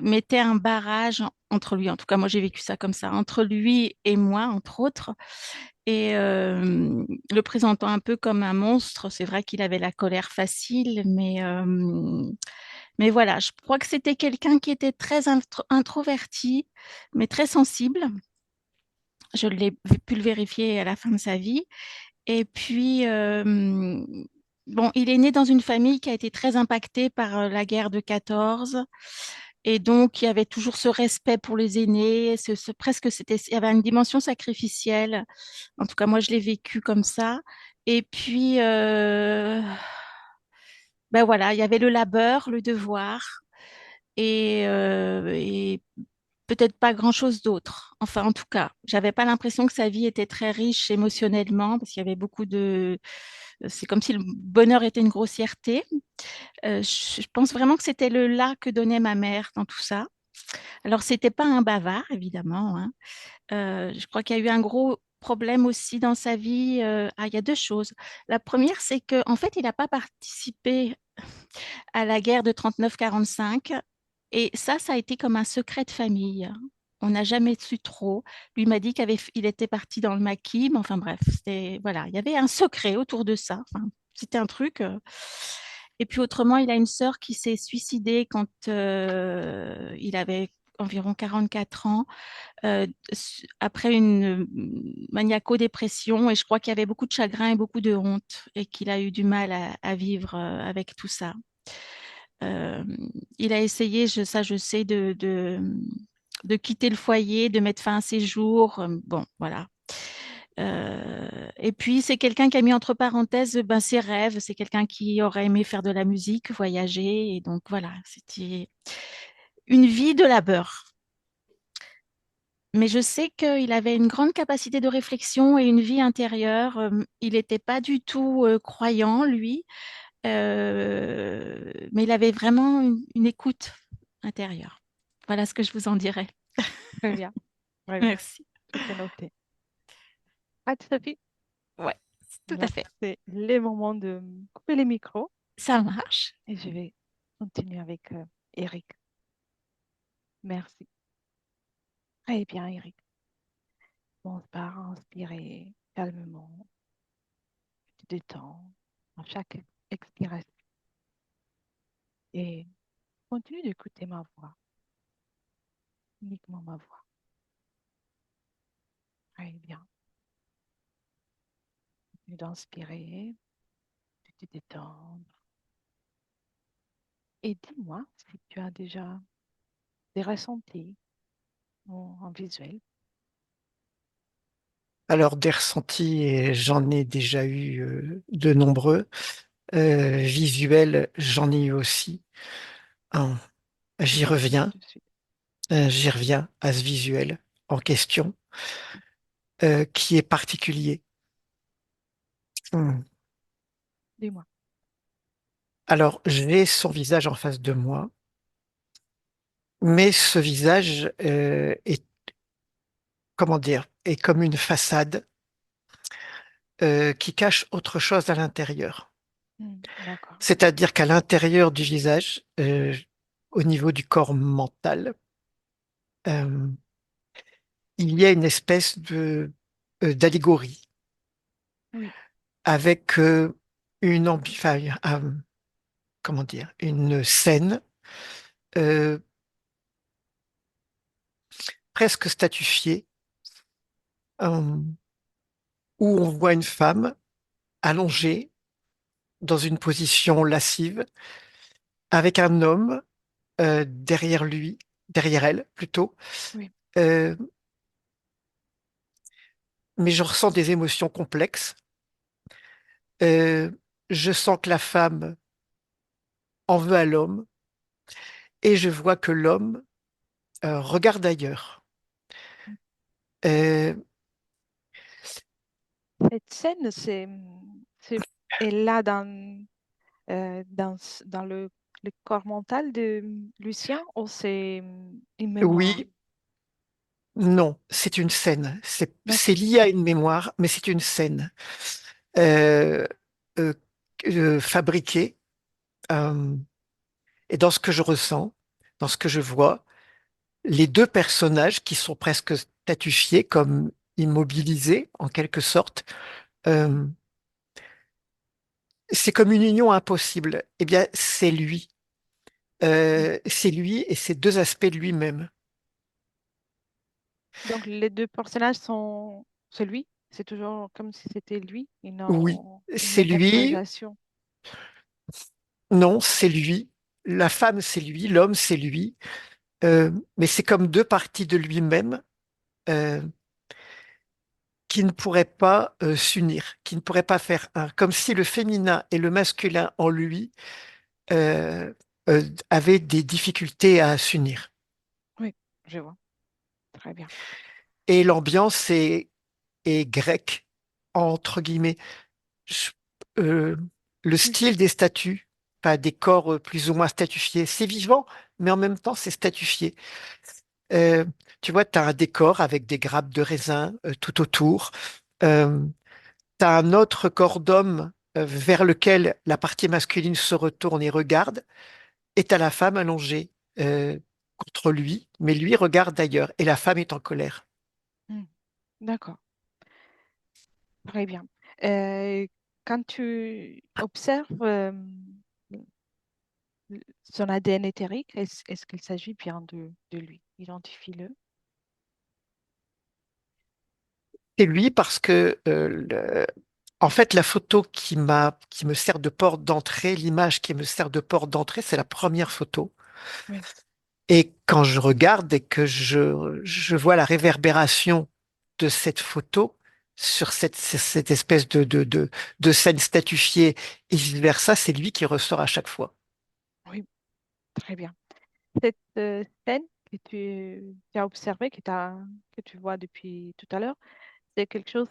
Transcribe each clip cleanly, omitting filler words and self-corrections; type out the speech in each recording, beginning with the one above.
mettait un barrage entre lui. En tout cas, moi, j'ai vécu ça comme ça, entre lui et moi, entre autres. Et le présentant un peu comme un monstre. C'est vrai qu'il avait la colère facile, mais voilà, je crois que c'était quelqu'un qui était très introverti, mais très sensible. Je l'ai pu le vérifier à la fin de sa vie. Et puis, bon, il est né dans une famille qui a été très impactée par la guerre de 14. Et donc, il y avait toujours ce respect pour les aînés. Presque, il y avait une dimension sacrificielle. En tout cas, moi, je l'ai vécu comme ça. Et puis, ben voilà, il y avait le labeur, le devoir et peut-être pas grand-chose d'autre. Enfin, en tout cas, j'avais pas l'impression que sa vie était très riche émotionnellement parce qu'il y avait beaucoup de. C'est comme si le bonheur était une grossièreté. Je pense vraiment que c'était le là que donnait ma mère dans tout ça. Alors, c'était pas un bavard, évidemment, hein. Je crois qu'il y a eu un gros problème aussi dans sa vie. Il y a deux choses. La première, c'est qu'en fait, il n'a pas participé à la guerre de 39-45. Et ça a été comme un secret de famille. On n'a jamais su trop. Lui m'a dit qu'il était parti dans le maquis, mais enfin bref, voilà, il y avait un secret autour de ça. Enfin, c'était un truc. Et puis autrement, il a une sœur qui s'est suicidée quand il avait environ 44 ans, après une maniaco-dépression. Et je crois qu'il y avait beaucoup de chagrin et beaucoup de honte et qu'il a eu du mal à vivre avec tout ça. Euh, il a essayé, ça je sais, de quitter le foyer, de mettre fin à ses jours. Bon, voilà. Et puis, c'est quelqu'un qui a mis entre parenthèses ben, ses rêves. C'est quelqu'un qui aurait aimé faire de la musique, voyager. Et donc, voilà, c'était une vie de labeur. Mais je sais qu'il avait une grande capacité de réflexion et une vie intérieure. Il n'était pas du tout croyant, lui, mais il avait vraiment une écoute intérieure. Voilà ce que je vous en dirais. Très bien, très bien. Merci. Tout est noté. Ah, Sophie, Ouais, tout à là, fait. c'est le moment de couper les micros Ça marche. et je vais continuer avec Eric. Merci. Très bien, Eric. Commence par inspirer calmement, tu détends à chaque expiration et continue d'écouter ma voix, uniquement ma voix. Très bien. Continue d'inspirer, de te détendre. Et dis-moi si tu as déjà des ressentis en visuel. Alors, des ressentis, et j'en ai déjà eu de nombreux. Visuels, j'en ai eu aussi. Hein, Je j'y t'écoute tout reviens, de suite. j'y reviens à ce visuel en question, qui est particulier. Hmm. Dis-moi. Alors, j'ai son visage en face de moi, mais ce visage est, comment dire, est comme une façade qui cache autre chose à l'intérieur. D'accord. C'est-à-dire qu'à l'intérieur du visage, au niveau du corps mental, euh, il y a une espèce de d'allégorie Oui. avec enfin, comment dire, une scène euh, presque statufiée euh, où on voit une femme allongée dans une position lascive avec un homme derrière lui, derrière elle plutôt. Oui. Euh, mais je ressens des émotions complexes. Euh, je sens que la femme en veut à l'homme et je vois que l'homme regarde ailleurs. Euh, Cette scène, c'est, est là dans le corps mental de Lucien ou c'est une mémoire? oui, non, c'est une scène. C'est D'accord. lié à une mémoire, mais c'est une scène euh, euh, fabriquée. euh, et dans ce que je ressens, dans ce que je vois, les deux personnages qui sont presque statifiés comme immobilisés en quelque sorte. euh, c'est comme une union impossible. Eh bien, c'est lui. C'est lui et c'est deux aspects de lui-même. Donc, les deux personnages sont celui, c'est toujours comme si c'était lui. Oui, Ils c'est n'ont pas de lui. relation. Non, c'est lui. La femme, c'est lui. L'homme, c'est lui. Mais c'est comme deux parties de lui-même euh, qui ne pourraient pas s'unir, qui ne pourraient pas faire un. Comme si le féminin et le masculin en lui euh, avaient des difficultés à s'unir. Oui, je vois. Très bien. Et l'ambiance est grecque, entre guillemets. Je- euh, le Oui, style des statues, pas des corps plus ou moins statufiés, c'est vivant, mais en même temps, c'est statufié. Euh, tu vois, tu as un décor avec des grappes de raisin tout autour. Euh, tu as un autre corps d'homme vers lequel la partie masculine se retourne et regarde, et tu as la femme allongée contre lui, mais lui regarde ailleurs, et la femme est en colère. hmm, d'accord. Très bien. Euh, Quand tu observes son ADN éthérique, est-ce qu'il s'agit bien de lui? Identifie-le. C'est lui parce que en fait, la photo qui me sert de porte d'entrée, l'image qui me sert de porte d'entrée, c'est la première photo. Oui, Et quand je regarde et que je vois la réverbération de cette photo sur cette espèce de scène statifiée et vice-versa, c'est lui qui ressort à chaque fois. oui, très bien. Cette scène que tu as observée, que tu vois depuis tout à l'heure, c'est quelque chose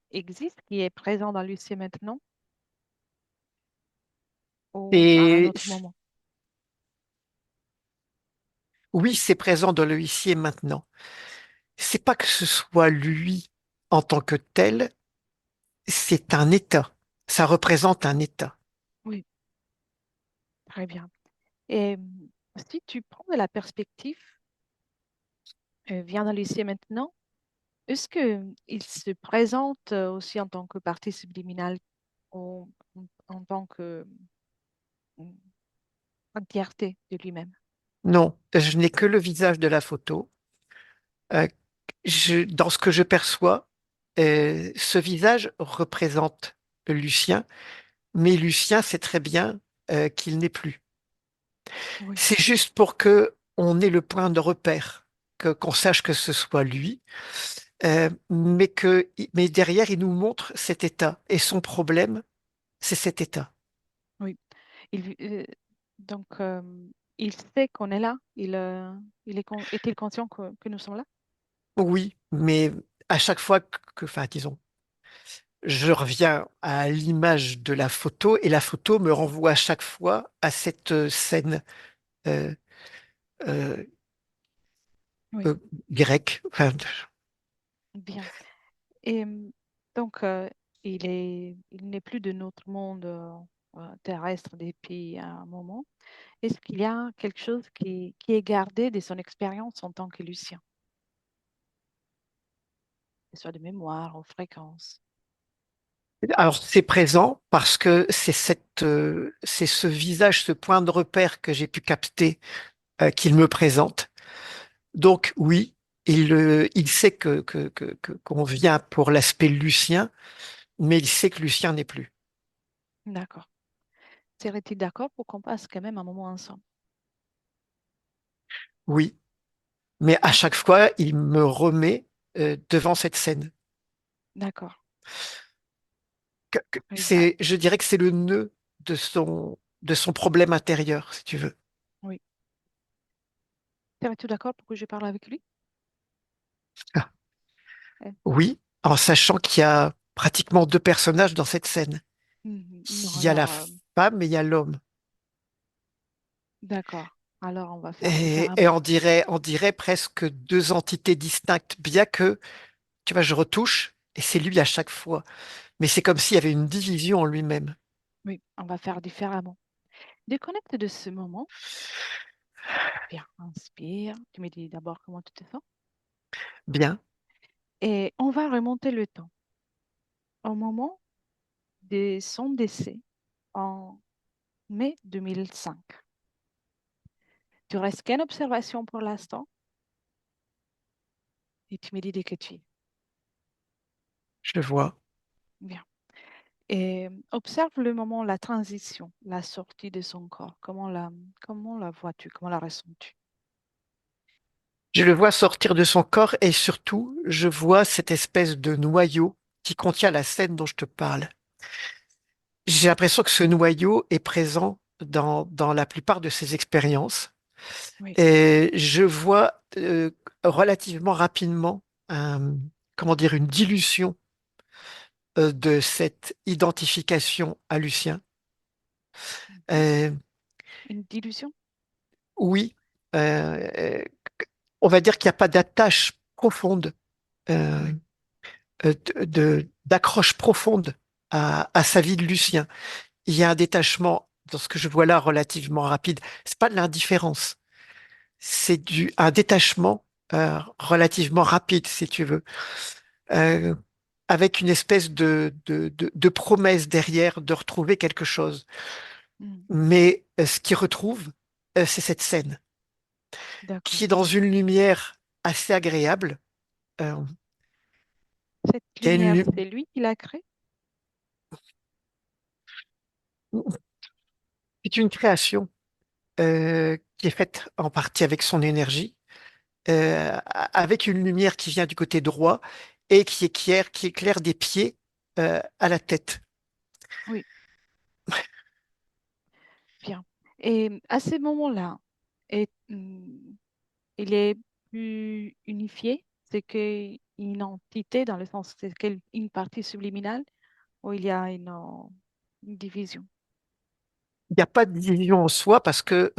existe, qui est présent dans Lucie maintenant ou à un Et autre moment? oui, c'est présent dans le ici et maintenant. C'est pas que ce soit lui en tant que tel, c'est un état. Ça représente un état. Oui, très bien. Et si tu prends de la perspective, viens dans Lucie maintenant, est-ce que il se présente aussi en tant que partie subliminale ou en tant que entièreté de lui-même? Non, je n'ai que le visage de la photo. Euh, dans ce que je perçois, ce visage représente Lucien, mais Lucien sait très bien qu'il n'est plus. Oui, C'est juste pour que on ait le point de repère, que qu'on sache que ce soit lui, mais derrière il nous montre cet état et son problème, c'est cet état. oui. Il, donc, il sait qu'on est là. Est-il conscient que nous sommes là? Oui, mais à chaque fois enfin, disons, je reviens à l'image de la photo et la photo me renvoie à chaque fois à cette scène euh, euh, Oui, euh, grecque. Enfin, bien. Et donc, il n'est plus de notre monde terrestre depuis un moment. Est-ce qu'il y a quelque chose qui est gardé de son expérience en tant que Lucien, que ce soit de mémoire ou fréquence? alors c'est présent parce que c'est ce visage, ce point de repère que j'ai pu capter qu'il me présente. Donc oui, il sait qu'on vient pour l'aspect lucien, mais il sait que Lucien n'est plus. D'accord. Serait-il d'accord pour qu'on passe quand même un moment ensemble? Oui, mais à chaque fois, il me remet devant cette scène. D'accord. Très bien. C'est, je dirais que c'est le nœud de son problème intérieur, si tu veux. Oui. Serais-tu d'accord pour que je parle avec lui? Ah, Euh, oui, en sachant qu'il y a pratiquement deux personnages dans cette scène. Non, Il y a la alors, femme et il y a l'homme. d'accord. Alors, on va faire différemment. Et on dirait presque deux entités distinctes, bien que, tu vois, je retouche et c'est lui à chaque fois. Mais c'est comme s'il y avait une division en lui-même. Oui, on va faire différemment. Déconnecte de ce moment Bien, inspire. Tu me dis d'abord comment tu te sens. Bien. Et on va remonter le temps au moment de son décès en mai 2005. Tu restes qu'une observation pour l'instant et tu me dis dès que tu es. Je vois. Bien. Et observe le moment, la transition, la sortie de son corps. Comment la vois-tu? Comment la ressens-tu? Je le vois sortir de son corps et surtout, je vois cette espèce de noyau qui contient la scène dont je te parle. J'ai l'impression que ce noyau est présent dans la plupart de ses expériences. Oui. Et je vois relativement rapidement comment dire, une dilution de cette identification à Lucien. Mhm. Euh, Une dilution? oui, euh, on va dire qu'il n'y a pas d'attache profonde, euh, Oui. d'accroche profonde à sa vie de Lucien. Il y a un détachement dans ce que je vois là relativement rapide. C'est pas de l'indifférence, c'est un détachement relativement rapide, si tu veux, euh, avec une espèce de promesse derrière de retrouver quelque chose. Mm. Mais ce qu'il retrouve, c'est cette scène qui D'accord. est dans une lumière assez agréable. Euh, Cette il y a lumière, c'est lui qui l'a créée? c'est une création qui est faite en partie avec son énergie, avec une lumière qui vient du côté droit et qui éclaire des pieds à la tête. Oui, bien. Et à ce moment-là, il est plus unifié? C'est qu'une entité dans le sens, c'est une partie subliminale ou il y a une division? Il n'y a pas de division en soi parce que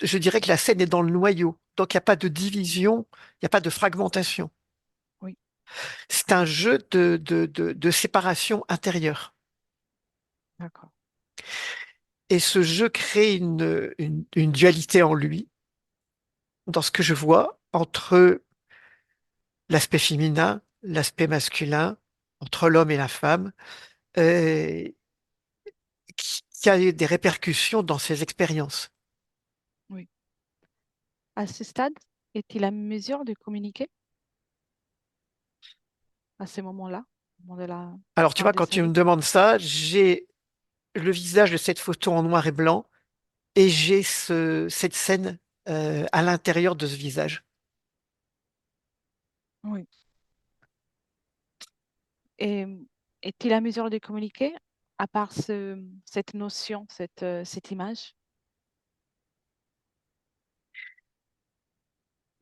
je dirais que la scène est dans le noyau. Donc il n'y a pas de division, il n'y a pas de fragmentation. Oui, C'est un jeu de séparation intérieure. d'accord. Et ce jeu crée une dualité en lui, dans ce que je vois, entre l'aspect féminin, l'aspect masculin, entre l'homme et la femme, euh, qui a des répercussions dans ses expériences. Oui. À ce stade, est-il à mesure de communiquer à ce moment-là, au moment de la Alors tu fin vois, de quand sa tu me vie? demandes ça, j'ai le visage de cette photo en noir et blanc et j'ai cette scène à l'intérieur de ce visage. Oui. Et est-il à mesure de communiquer à part cette notion, cette image?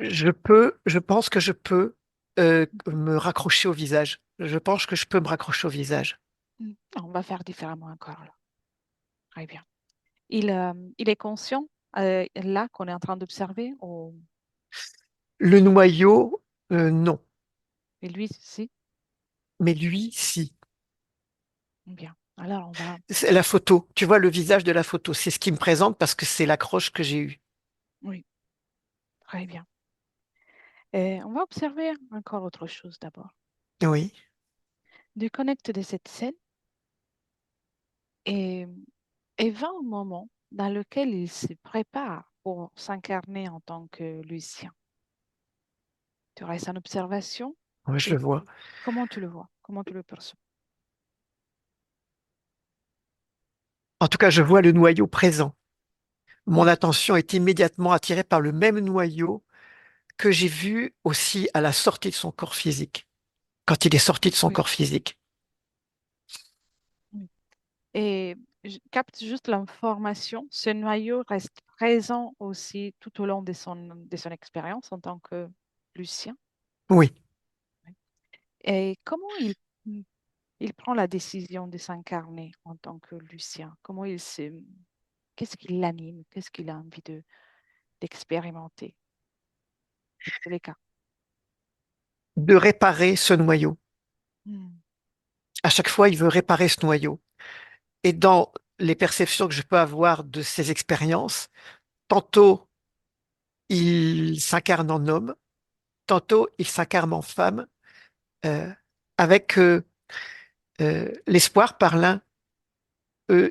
Je pense que je peux me raccrocher au visage. Je pense que je peux me raccrocher au visage. On va faire différemment encore là. Très bien. Il est conscient là qu'on est en train d'observer Le noyau, non. et lui, si? Mais lui, si. Bien. Alors, on va. C'est la photo. Tu vois le visage de la photo. C'est ce qui me présente parce que c'est l'accroche que j'ai eue. Oui, très bien. Et on va observer encore autre chose d'abord. Oui. Déconnecte de cette scène et, et va au moment dans lequel il se prépare pour s'incarner en tant que Lucien. Tu restes en observation Ouais, je et le vois. comment tu le vois? Comment tu le perçois? En tout cas, je vois le noyau présent. Mon Oui, attention est immédiatement attirée par le même noyau que j'ai vu aussi à la sortie de son corps physique, quand il est sorti de son oui, corps physique. oui. Et je capte juste l'information. Ce noyau reste présent aussi tout au long de son expérience en tant que Lucien. Oui. Oui. Et comment il prend la décision de s'incarner en tant que Lucien? Qu'est-ce qui l'anime? Qu'est-ce qu'il a envie d'expérimenter? Dans tous les cas. De réparer ce noyau. Hmm. À chaque fois, il veut réparer ce noyau. Et dans les perceptions que je peux avoir de ces expériences, tantôt il s'incarne en homme, tantôt il s'incarne en femme, euh, avec l'espoir par l'un,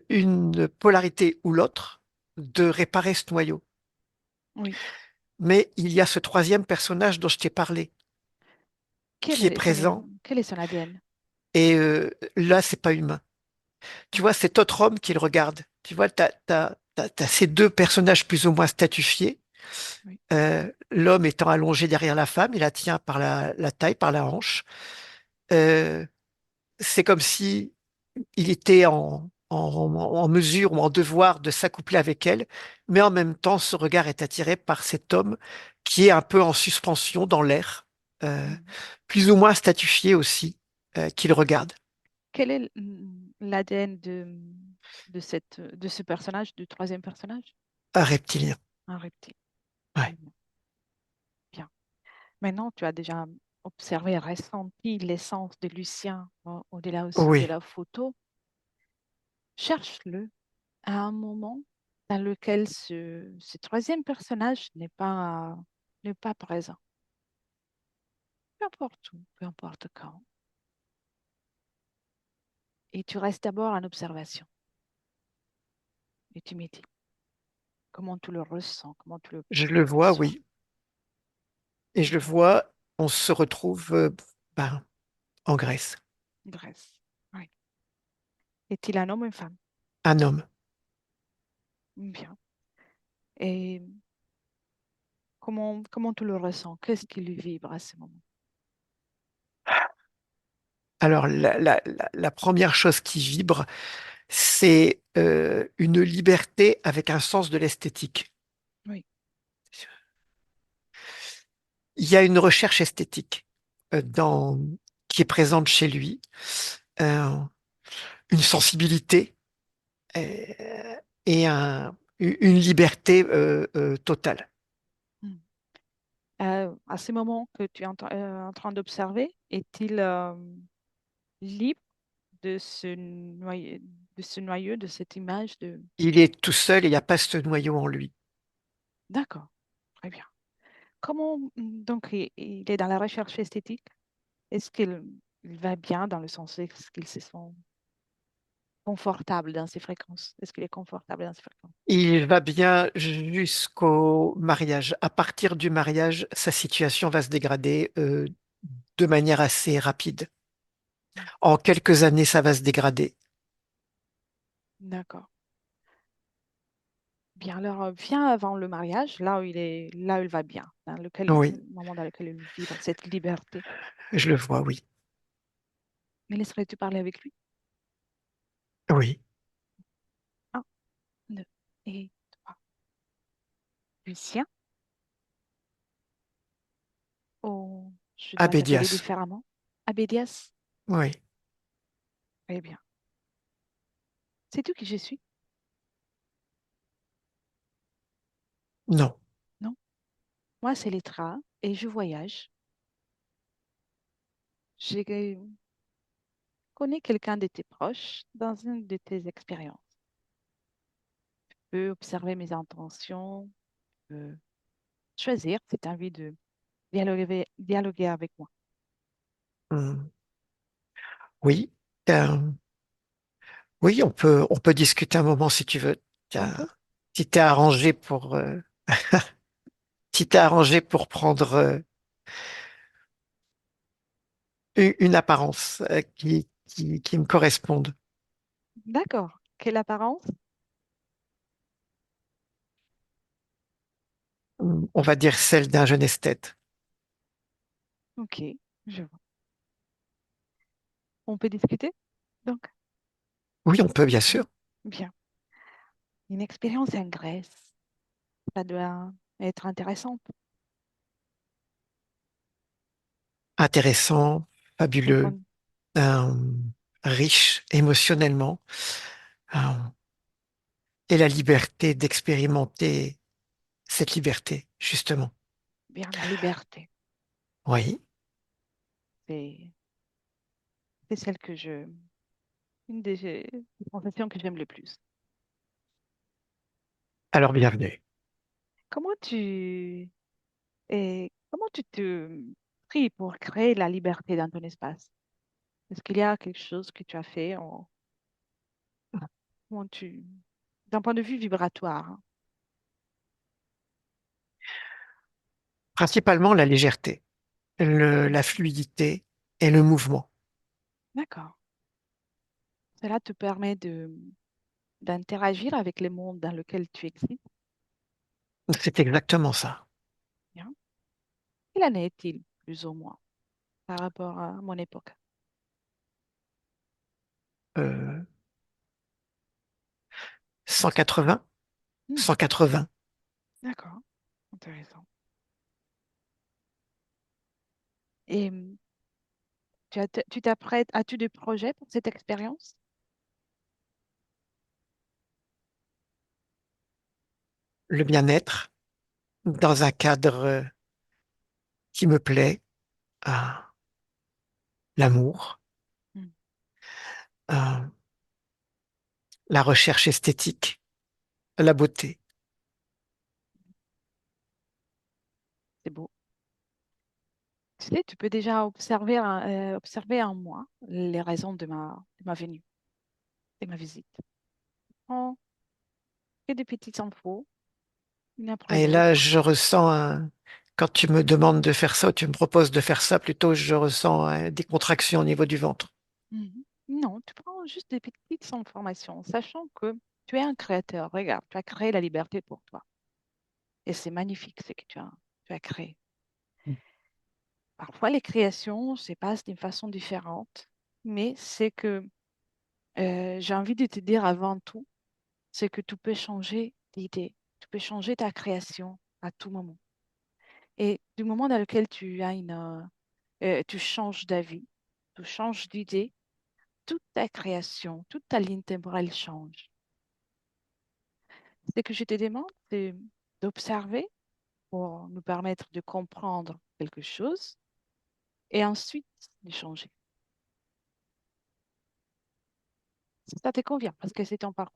une polarité ou l'autre, de réparer ce noyau. Oui. Mais il y a ce troisième personnage dont je t'ai parlé, qui est présent, Quel est son ADN? et là, c'est pas humain. Tu vois, cet autre homme qui le regarde, tu vois, t'as ces deux personnages plus ou moins statifiés, Oui. l'homme étant allongé derrière la femme, il la tient par la taille, par la hanche. Euh, c'est comme si il était en mesure ou en devoir de s'accoupler avec elle, mais en même temps, ce regard est attiré par cet homme qui est un peu en suspension dans l'air, euh, Mm. plus ou moins statifié aussi, qui le regarde. Quel est l'ADN de ce personnage, du troisième personnage? Un reptilien. Un reptile. Ouais. Mm. Bien. Maintenant, tu as déjà observé, ressenti l'essence de Lucien, au-delà aussi de Oui, la photo. Cherche-le à un moment dans lequel ce troisième personnage n'est pas présent. Peu importe où, peu importe quand. Et tu restes d'abord en observation. Et tu me dis comment tu le ressens, comment tu le je le vois, perçois. oui. Et je le vois, on se retrouve ben, en Grèce. Grèce. Oui. Est-il un homme ou une femme? Un homme. Bien. Et comment tu le ressens? Qu'est-ce qui lui vibre à ce moment? Alors, la première chose qui vibre, c'est une liberté avec un sens de l'esthétique. Oui, Il y a une recherche esthétique qui est présente chez lui, euh, une sensibilité euh, et une liberté totale. mm. À ce moment que tu es en train d'observer, est-il libre de ce noyau, de cette image de... Il est tout seul et il n'y a pas ce noyau en lui. D'accord, très bien. Comment, donc, il est dans la recherche esthétique? Est-ce qu'il va bien dans le sens, est-ce qu'il se sent confortable dans ses fréquences? Est-ce qu'il est confortable dans ses fréquences? Il va bien jusqu'au mariage. À partir du mariage, sa situation va se dégrader de manière assez rapide. Mm. En quelques années, ça va se dégrader. D'accord. Bien, alors viens avant le mariage, là où il va bien, Oui, le moment dans lequel il vibre cette liberté. je le vois, oui. Mais laisserais-tu parler avec lui? Oui. Un, deux et trois. Lucien, oh, je dois t'appeler Abédias. différemment. Abédias, Oui. très bien. Sais-tu qui je suis? Non. Non? Moi, c'est Letra et je voyage. Je connais quelqu'un de tes proches dans une de tes expériences. Tu peux observer mes intentions, tu peux choisir si tu as envie de dialoguer avec moi. Hmm. Oui. Euh, oui, on peut discuter un moment si tu veux. On T'as- peut? Si t'es arrangé pour, si t'es arrangé pour prendre une apparence qui me corresponde. D'accord. Quelle apparence? On va dire celle d'un jeune esthète. Ok, je vois. On peut discuter? Donc, Oui, on peut, bien sûr. bien. Une expérience en Grèce, ça doit être intéressant. Intéressant, fabuleux, Comprendre. euh, riche émotionnellement, euh, et la liberté d'expérimenter cette liberté, justement. Bien, la liberté, Oui. c'est c'est celle que une des sensations que j'aime le plus. Alors, bienvenue. Comment tu Et comment tu te pries pour créer la liberté dans ton espace? Est-ce qu'il y a quelque chose que tu as fait comment d'un point de vue vibratoire, hein? Principalement la légèreté, la fluidité et le mouvement. D'accord. Cela te permet d'interagir avec le monde dans lequel tu existes. C'est exactement ça. Bien. Quelle année est-il, plus ou moins, par rapport à mon époque? Euh, 180, Hmm, 180. d'accord, intéressant. Et tu t'apprêtes, as-tu des projets pour cette expérience? Le bien-être dans un cadre qui me plaît, ah, l'amour, Hmm, ah, la recherche esthétique, la beauté. c'est beau. Tu sais, tu peux déjà observer en moi les raisons de ma venue, de ma visite. Prends que des petites infos, une après Et là, l'autre. je ressens, quand tu me demandes de faire ça, ou tu me proposes de faire ça, plutôt, je ressens des contractions au niveau du ventre. Mhm. Non, tu prends juste des petites informations, sachant que tu es un créateur. Regarde, tu as créé la liberté pour toi. Et c'est magnifique ce que tu as créé. Parfois, les créations se passent d'une façon différente, mais c'est que j'ai envie de te dire avant tout, c'est que tu peux changer d'idée, tu peux changer ta création à tout moment. Et du moment dans lequel tu changes d'avis, tu changes d'idée, toute ta création, toute ta ligne temporelle change. Ce que je te demande, c'est d'observer pour nous permettre de comprendre quelque chose et ensuite de changer. Ça te convient parce que c'est ton parcours.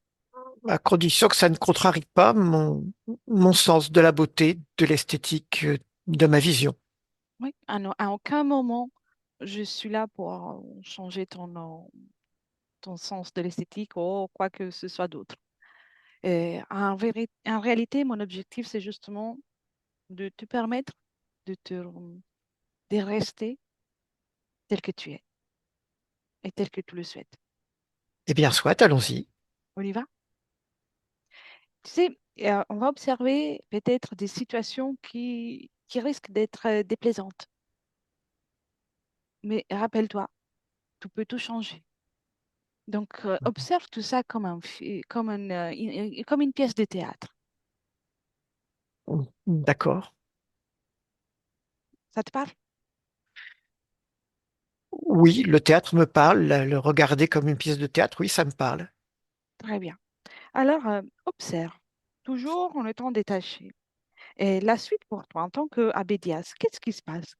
À condition que ça ne contrarie pas mon sens de la beauté, de l'esthétique, de ma vision. Oui, à aucun moment, je suis là pour changer ton sens de l'esthétique ou quoi que ce soit d'autre. Et en réalité, mon objectif, c'est justement de te permettre de rester tel que tu es et tel que tu le souhaites. Eh bien, soit, allons-y. On y va? Tu sais, on va observer peut-être des situations qui risquent d'être déplaisantes. Mais rappelle-toi, tout peut tout changer. Donc, observe tout ça comme comme une pièce de théâtre. D'accord. Ça te parle? Oui, le théâtre me parle, le regarder comme une pièce de théâtre, oui, ça me parle. Très bien. Alors, observe, toujours en étant détaché. Et la suite pour toi, en tant qu'Abédias, qu'est-ce qui se passe?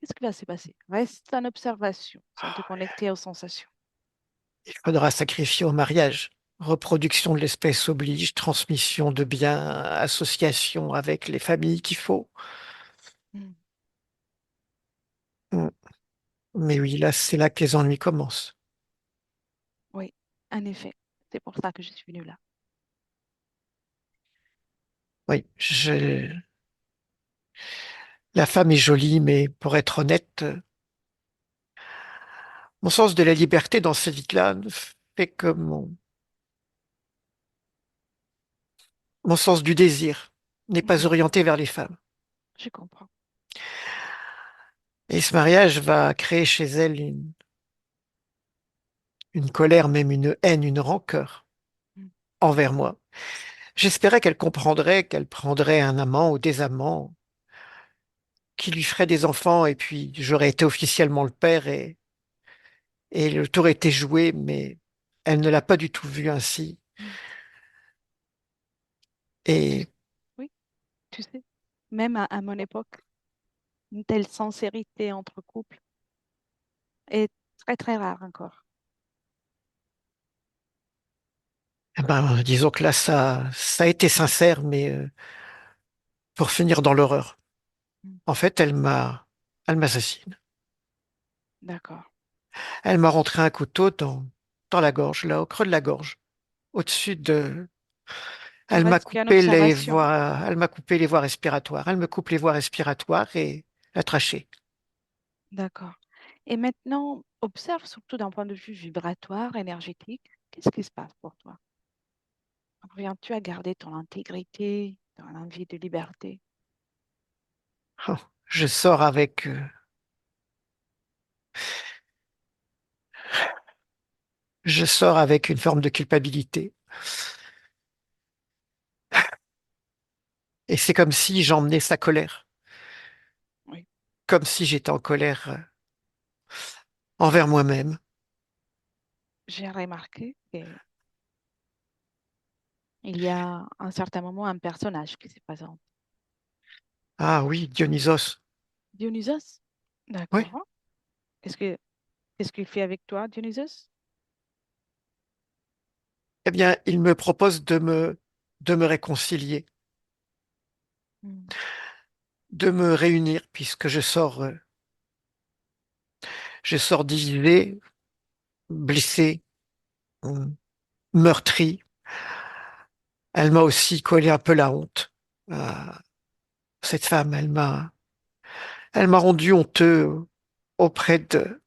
Qu'est-ce qui va se passer? Reste en observation, sans te connecter aux sensations. Il faudra sacrifier au mariage. Reproduction de l'espèce oblige, transmission de biens, association avec les familles qu'il faut. Hmm. Mm. Mais oui, là, c'est là que les ennuis commencent. Oui, en effet. C'est pour ça que je suis venue là. Oui, la femme est jolie, mais pour être honnête, mon sens de la liberté dans cette vie-là fait que mon sens du désir n'est pas Mhm. orienté vers les femmes. Je comprends. Et ce mariage va créer chez elle une colère, même une haine, une rancœur Hmm. envers moi. J'espérais qu'elle comprendrait qu'elle prendrait un amant ou des amants qui lui ferait des enfants et puis j'aurais été officiellement le père et le tour était joué, mais elle ne l'a pas du tout vu ainsi. Hmm. Tu- Et Oui, tu sais, même à mon époque, une telle sincérité entre couples est très très rare encore. eh ben, disons que là, ça a été sincère, mais pour finir dans l'horreur. Mm. En fait, elle m'assassine. D'accord. Elle m'a rentré un couteau dans la gorge, là, au creux de la gorge, au-dessus de. Ça reste qu'une observation. Elle m'a coupé les voies respiratoires. Elle me coupe les voies respiratoires et la trachée. D'accord. Et maintenant, observe surtout d'un point de vue vibratoire, énergétique. Qu'est-ce qui se passe pour toi? Parviens-tu à garder ton intégrité, ton envie de liberté? Oh, je sors avec, je sors avec une forme de culpabilité. Et c'est comme si j'emmenais sa colère, Oui, comme si j'étais en colère envers moi-même. j'ai remarqué qu'il y a un certain moment un personnage qui se présente. Ah oui, Dionysos. Dionysos? Oui. D'accord. Qu'est-ce que qu'est-ce qu'il fait avec toi, Dionysos? Eh bien, il me propose de me réconcilier, Hmm. de me réunir, puisque je sors divisé, blessé, hum, meurtri. Elle m'a aussi collé un peu la honte. Ah, cette femme, elle m'a rendu honteux auprès de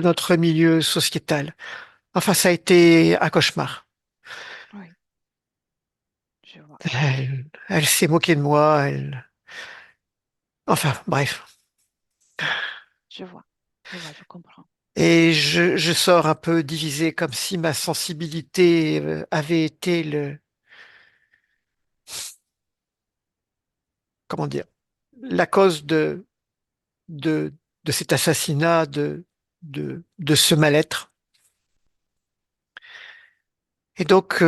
notre milieu sociétal. Enfin, ça a été un cauchemar. Oui, je vois, Elle s'est moquée de moi. Enfin, bref. je vois, je comprends. Et je sors un peu divisé, comme si ma sensibilité avait été comment dire, la cause de, de cet assassinat, de ce mal-être. Et donc,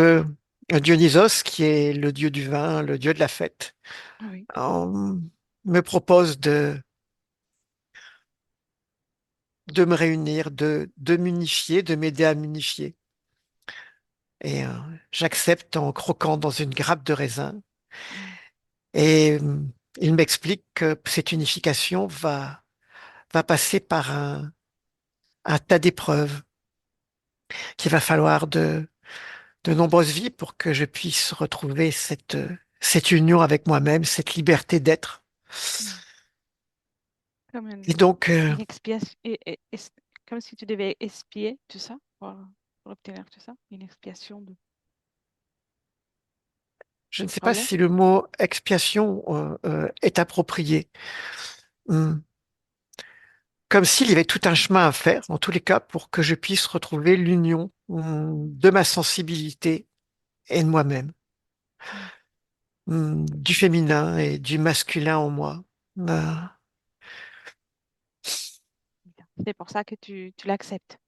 Dionysos, qui est le dieu du vin, le dieu de la fête, Oui, euh, me propose de me réunir, de m'unifier, de m'aider à m'unifier. Et j'accepte en croquant dans une grappe de raisin. hmm, Et il m'explique que cette unification va passer par un tas d'épreuves, qu'il va falloir de nombreuses vies pour que je puisse retrouver cette union avec moi-même, cette liberté d'être. hmm. Comme Et donc, une expiation, comme si tu devais expier tout ça pour obtenir tout ça, une expiation de je ne sais pas pardon. si le mot expiation est approprié. Hum, Comme s'il y avait tout un chemin à faire, en tous les cas, pour que je puisse retrouver l'union de ma sensibilité et de moi-même, Hmm. du féminin et du masculin en moi. Euh, Bien. C'est pour ça que tu l'acceptes.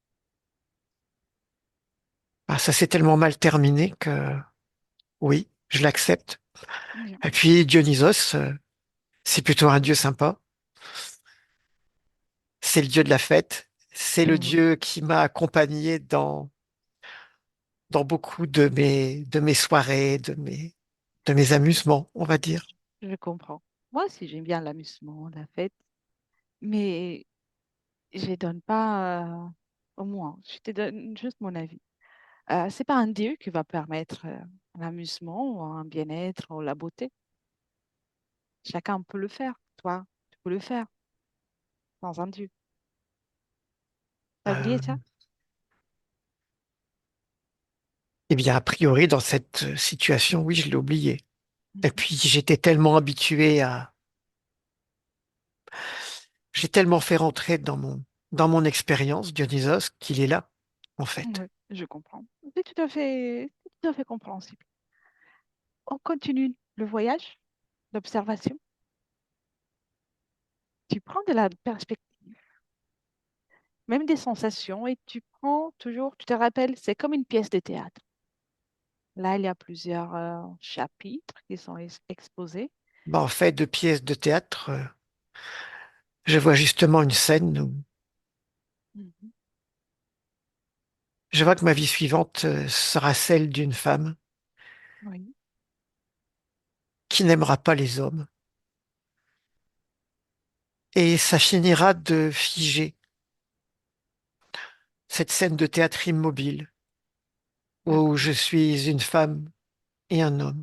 Ça s'est tellement mal terminé que oui, je l'accepte. Bien. Et puis Dionysos, c'est plutôt un dieu sympa. C'est le dieu de la fête. C'est le Oui, dieu qui m'a accompagné dans beaucoup de mes soirées, de mes amusements, on va dire. je comprends. Moi aussi, j'aime bien l'amusement, la fête, mais je ne donne pas au moins. Je te donne juste mon avis. C'est pas un Dieu qui va permettre l'amusement ou un bien-être ou la beauté. Chacun peut le faire. Toi, tu peux le faire sans un Dieu. T'as oublié Euh, ça? eh bien, a priori, dans cette situation, oui, je l'ai oublié. Et Mhm. puis, j'ai tellement fait rentrer dans mon expérience, Dionysos, qu'il est là, en fait. Oui, je comprends. C'est tout à fait compréhensible. On continue le voyage, l'observation. Tu prends de la perspective, même des sensations, et tu prends toujours, tu te rappelles, c'est comme une pièce de théâtre. Là, il y a plusieurs chapitres qui sont exposés. En fait, de pièces de théâtre, je vois justement une scène où Mhm. je vois que ma vie suivante sera celle d'une femme Oui, qui n'aimera pas les hommes. Et ça finira de figer cette scène de théâtre immobile où D'accord. je suis une femme et un homme,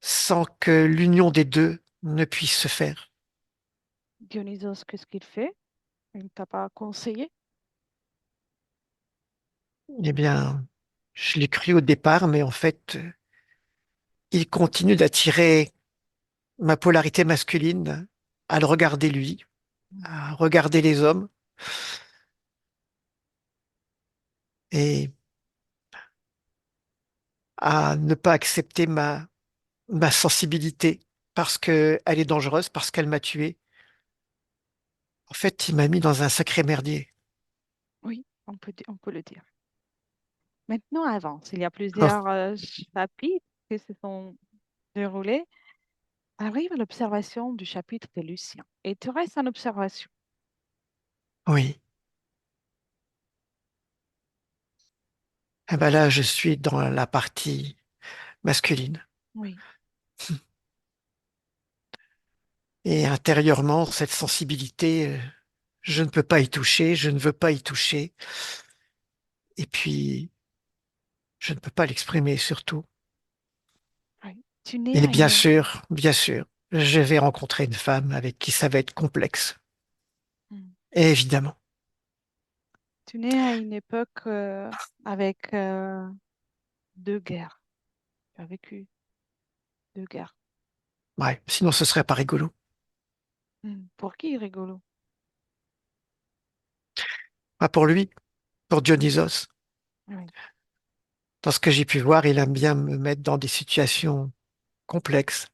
sans que l'union des deux ne puisse se faire. Dionysos, qu'est-ce qu'il fait? Il ne t'a pas conseillé? Eh bien, je l'ai cru au départ, mais en fait, il continue d'attirer ma polarité masculine à le regarder lui, Mm. à regarder les hommes et à ne pas accepter ma sensibilité parce qu'elle est dangereuse, parce qu'elle m'a tué. En fait, il m'a mis dans un sacré merdier. Oui, on peut le dire. Maintenant, avance. Il y a plusieurs chapitres qui se sont déroulés. Arrive l'observation du chapitre de Lucien. Et tu restes en observation. Oui. Eh ben là, je suis dans la partie masculine. Oui, Et intérieurement, cette sensibilité, je ne peux pas y toucher, je ne veux pas y toucher. Et puis, je ne peux pas l'exprimer surtout. oui. Tu nais Et à une, bien sûr, je vais rencontrer une femme avec qui ça va être complexe. Mm. Et évidemment. Tu nais à une époque avec deux guerres. Tu as vécu deux guerres. Ouais, sinon ce serait pas rigolo. Pour qui, rigolo? Pas pour lui, pour Dionysos. Oui, Dans ce que j'ai pu voir, il aime bien me mettre dans des situations complexes.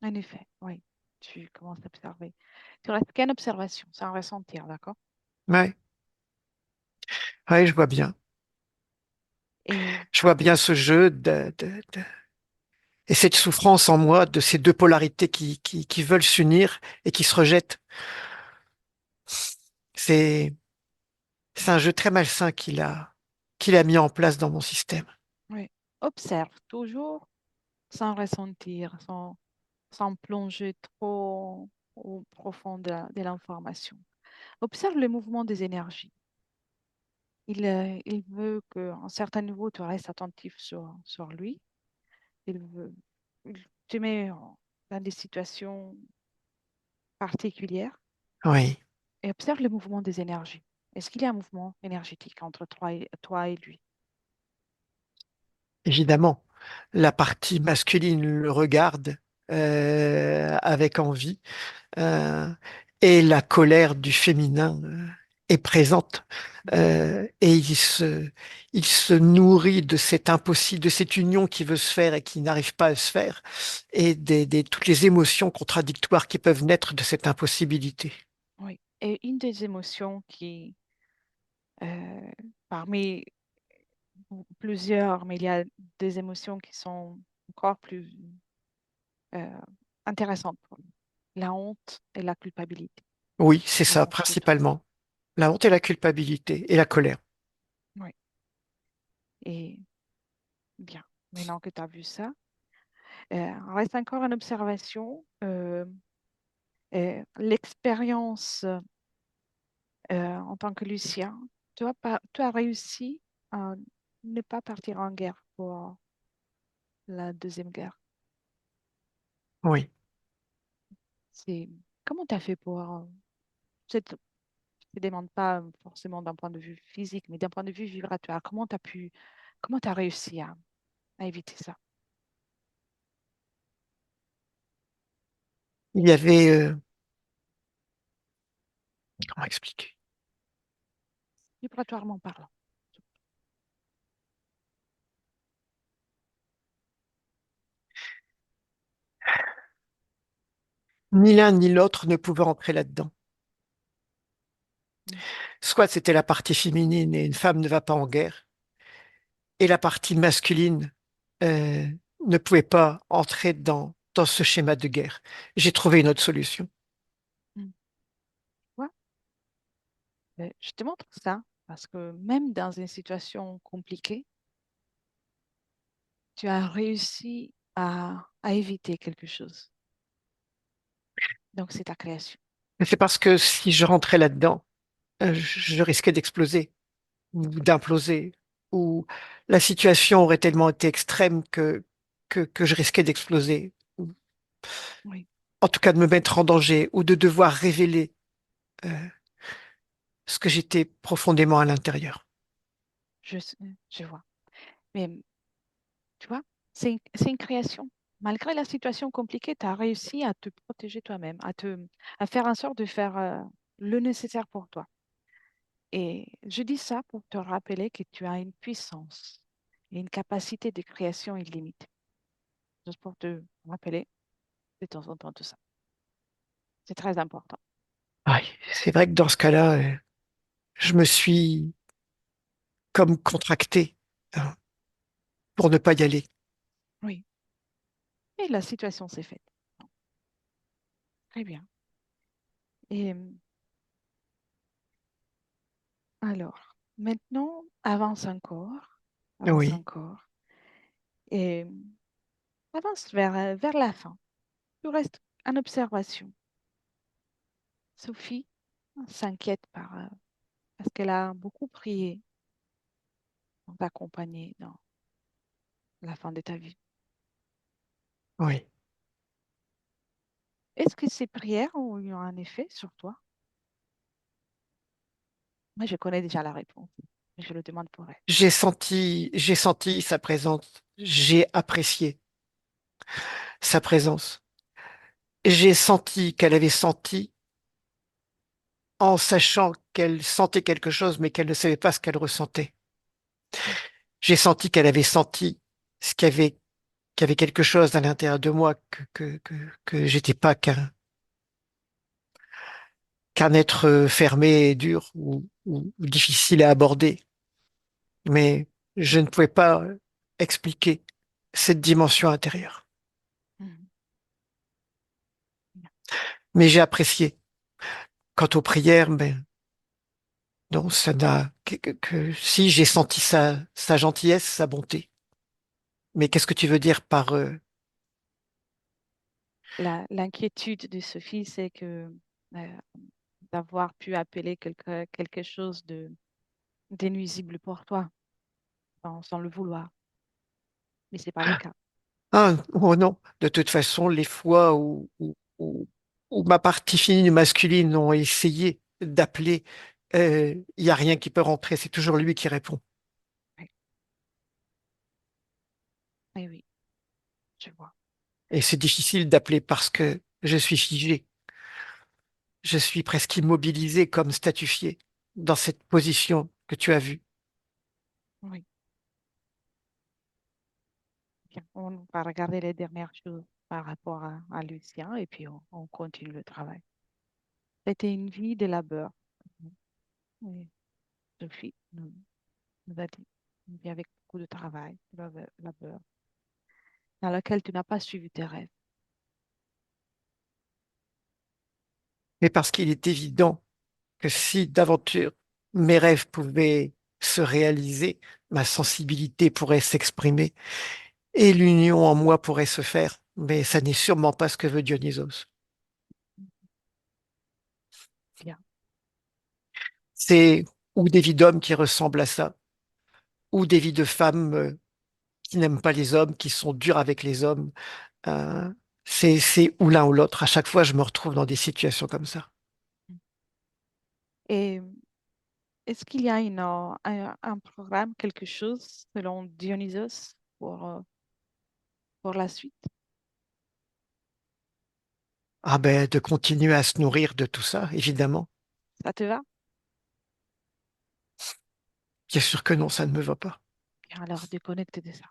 en effet, oui. Tu commences à observer. Tu restes qu'en observation, sans ressentir, d'accord? Ouais, ouais, je vois bien. Et Je vois bien ce jeu et cette souffrance en moi de ces deux polarités qui veulent s'unir et qui se rejettent. C'est, c'est un jeu très malsain qu'il a mis en place dans mon système. oui, observe toujours sans ressentir, sans plonger trop au profond de l'information. Observe le mouvement des énergies. Il veut qu'à un certain niveau, tu restes attentif sur lui. Il veut, il te met dans des situations particulières Oui, et observe le mouvement des énergies. Est-ce qu'il y a un mouvement énergétique entre toi et lui? évidemment. La partie masculine le regarde avec envie euh, et la colère du féminin est présente. Et il se nourrit de cette impossible, de cette union qui veut se faire et qui n'arrive pas à se faire, et toutes les émotions contradictoires qui peuvent naître de cette impossibilité. Oui. Et une des émotions qui, euh, parmi plusieurs, mais il y a des émotions qui sont encore plus euh, intéressantes pour lui. La honte et la culpabilité. Oui, c'est ça, Avance plutôt. principalement. La honte et la culpabilité et la colère. Oui. Et bien, maintenant que tu as vu ça, on reste encore en observation. L'expérience en tant que Lucien, tu as réussi à ne pas partir en guerre pour la Deuxième Guerre. Oui, C'est comment tu as fait pour cette je ne demande pas forcément d'un point de vue physique, mais d'un point de vue vibratoire, comment tu as réussi à éviter ça? il y avait, comment expliquer? Vibratoirement parlant. Ni l'un ni l'autre ne pouvait entrer là-dedans. Mm. Soit c'était la partie féminine et une femme ne va pas en guerre, et la partie masculine euh, ne pouvait pas entrer dans ce schéma de guerre. J'ai trouvé une autre solution. Mm. Ouais. Je te montre ça parce que même dans une situation compliquée, tu as réussi. à éviter quelque chose. Donc, c'est ta création. Mais c'est parce que si je rentrais là-dedans, je risquais d'exploser ou d'imploser, ou la situation aurait tellement été extrême que je risquais d'exploser, ou Oui, en tout cas de me mettre en danger, ou de devoir révéler euh, ce que j'étais profondément à l'intérieur. je, je vois. Mais tu vois, c'est une création. Malgré la situation compliquée, tu as réussi à te protéger toi-même, à faire en sorte de faire le nécessaire pour toi. Et je dis ça pour te rappeler que tu as une puissance et une capacité de création illimitée. Juste pour te rappeler de temps en temps tout ça. C'est très important. Ouais, c'est vrai que dans ce cas-là, je me suis comme contracté hein, pour ne pas y aller. Oui. Et la situation s'est faite. Très bien. Et alors, maintenant, avance Oui, encore, et avance vers la fin. Tu restes en observation. Sophie s'inquiète parce qu'elle a beaucoup prié pour t'accompagner dans la fin de ta vie. oui. Est-ce que ces prières ont eu un effet sur toi? Moi, je connais déjà la réponse, mais je le demande pour elle. J'ai senti sa présence. J'ai apprécié sa présence. J'ai senti qu'elle avait senti en sachant qu'elle sentait quelque chose, mais qu'elle ne savait pas ce qu'elle ressentait. Mm. J'ai senti qu'elle avait senti ce qu'il y avait quelque chose à l'intérieur de moi que j'étais pas qu'un être fermé et dur ou difficile à aborder. Mais je ne pouvais pas expliquer cette dimension intérieure. Mhm. Mais j'ai apprécié. Quant aux prières, ben, non, ça n'a si j'ai senti sa gentillesse, sa bonté. Mais qu'est-ce que tu veux dire par L'inquiétude de Sophie, c'est que euh, d'avoir pu appeler quelque chose de nuisible pour toi, sans le vouloir. Mais ce n'est pas le cas. ah oh non, de toute façon, les fois où ma partie féminine ou masculine ont essayé d'appeler, il y a rien qui peut rentrer, c'est toujours lui qui répond. Oui, oui, oui, je vois. Et c'est difficile d'appeler parce que je suis figé. Je suis presque immobilisé comme statufié dans cette position que tu as vue. Oui, bien. On va regarder les dernières choses par rapport à Lucien et puis on continue le travail. C'était une vie de labeur. Oui, Sophie nous a dit. Une vie avec beaucoup de travail, de labeur, dans laquelle tu n'as pas suivi tes rêves. Mais parce qu'il est évident que si d'aventure mes rêves pouvaient se réaliser, ma sensibilité pourrait s'exprimer et l'union en moi pourrait se faire. Mais ça n'est sûrement pas ce que veut Dionysos. Bien. C'est ou des vies d'hommes qui ressemblent à ça, ou des vies de femmes qui n'aiment pas les hommes, qui sont dures avec les hommes. Euh, c'est ou l'un ou l'autre. À chaque fois, je me retrouve dans des situations comme ça. Et est-ce qu'il y a un programme, quelque chose selon Dionysos pour la suite? Ah ben, de continuer à se nourrir de tout ça, évidemment. Ça te va? Bien sûr que non, ça ne me va pas. Bien, alors déconnecte de ça.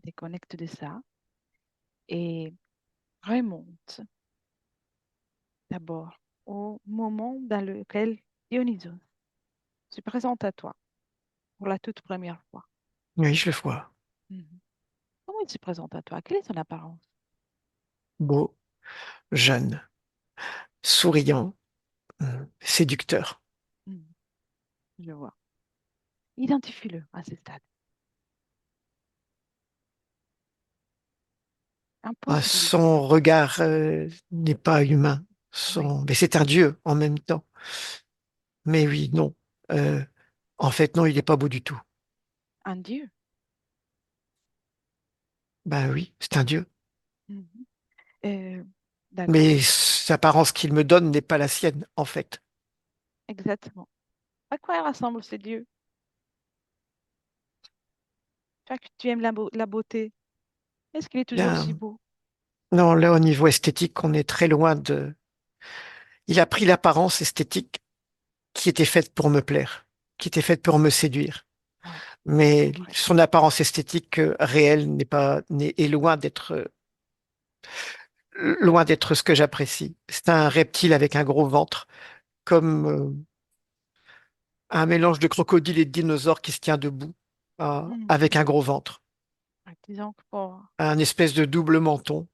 Déconnecte de ça et remonte d'abord au moment dans lequel Dionysos se présente à toi pour la toute première fois. Oui, je le vois. Mhm. Comment il se présente à toi? Quelle est son apparence? Beau, jeune, souriant, séducteur. Mhm. Je vois. Identifie-le à ce stade. Impossibilité. Son regard n'est pas humain. Oui, Mais c'est un dieu en même temps. Mais oui, non. Euh, En fait, non, il n'est pas beau du tout. un Dieu. Ben oui, c'est un dieu. Mhm. Euh, d'accord, Mais l'apparence qu'il me donne n'est pas la sienne, en fait. exactement. À quoi ressemble ce Dieu? Toi, que tu aimes la beauté. Est-ce qu'il est toujours aussi Bien, beau? non, là, au niveau esthétique, on est très loin de. Il a pris l'apparence esthétique qui était faite pour me plaire, qui était faite pour me séduire. Oui, je Mais comprends. son apparence esthétique réelle est loin d'être ce que j'apprécie. C'est un reptile avec un gros ventre, comme un mélange de crocodile et de dinosaure qui se tient debout, avec un Mhm. gros ventre, Ouais, disons que pour... un espèce de double menton,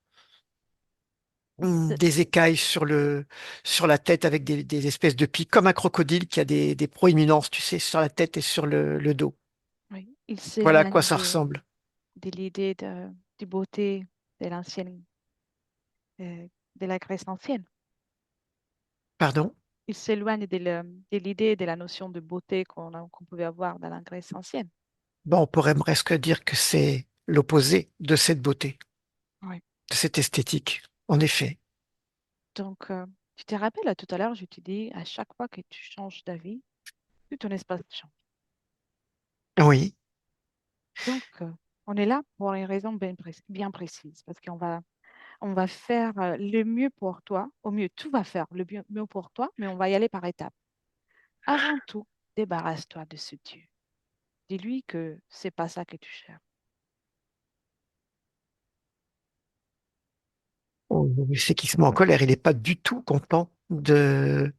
c'est- des écailles sur la tête avec des espèces de pics, comme un crocodile qui a des proéminences, tu sais, sur la tête et sur le dos. oui, il Voilà à quoi s'éloigne ça ressemble. de l'idée de beauté de l'ancienne, euh, de la Grèce ancienne. Pardon? Il s'éloigne de l'idée de la notion de beauté qu'on pouvait avoir dans la Grèce ancienne. Bon, on pourrait presque dire que c'est l'opposé de cette beauté, Oui. de cette esthétique. En effet. Donc, tu te rappelles, tout à l'heure, je te dis, à chaque fois que tu changes d'avis, tout ton espace change. Oui. Donc, on est là pour une raison bien précise, parce on va faire le mieux pour toi. Au mieux, tout va faire le mieux pour toi, mais on va y aller par étapes. Avant tout, débarrasse-toi de ce Dieu. Dis-lui que c'est pas ça que tu cherches. C'est qu'il se met en colère. Il n'est pas du tout content de.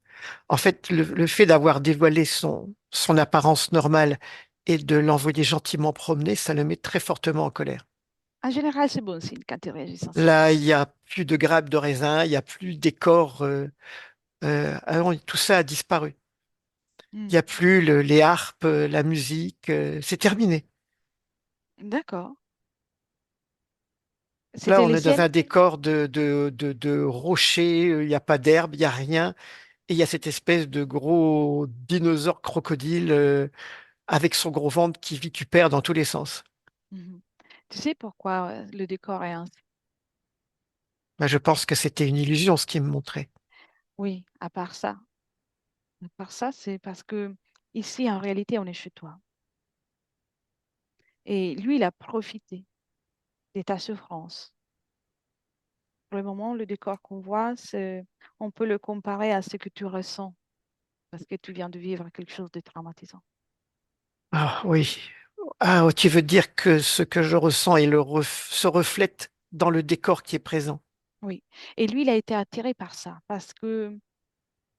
En fait, le fait d'avoir dévoilé son apparence normale et de l'envoyer gentiment promener, ça le met très fortement en colère. En général, c'est bon signe quand tu réagis ainsi. Là, il n'y a plus de grappes de raisin, il n'y a plus de décor. Alors, tout ça a disparu. Il n'y a Hmm. plus les harpes, la musique. C'est terminé. D'accord. Là, C'était on le est dans ciel? un décor de rochers, il n'y a pas d'herbe, il n'y a rien. Et il y a cette espèce de gros dinosaure crocodile avec son gros ventre qui vitupère dans tous les sens. Mhm. Tu sais pourquoi le décor est ainsi? Ben, je pense que c'était une illusion ce qu'il me montrait. Oui, à part ça. À part ça, c'est parce que ici, en réalité, on est chez toi. Et lui, il a profité de ta souffrance. Pour le moment, le décor qu'on voit, on peut le comparer à ce que tu ressens parce que tu viens de vivre quelque chose de traumatisant. Ah oui. Ah, tu veux dire que ce que je ressens se reflète dans le décor qui est présent. Oui. Et lui, il a été attiré par ça parce que,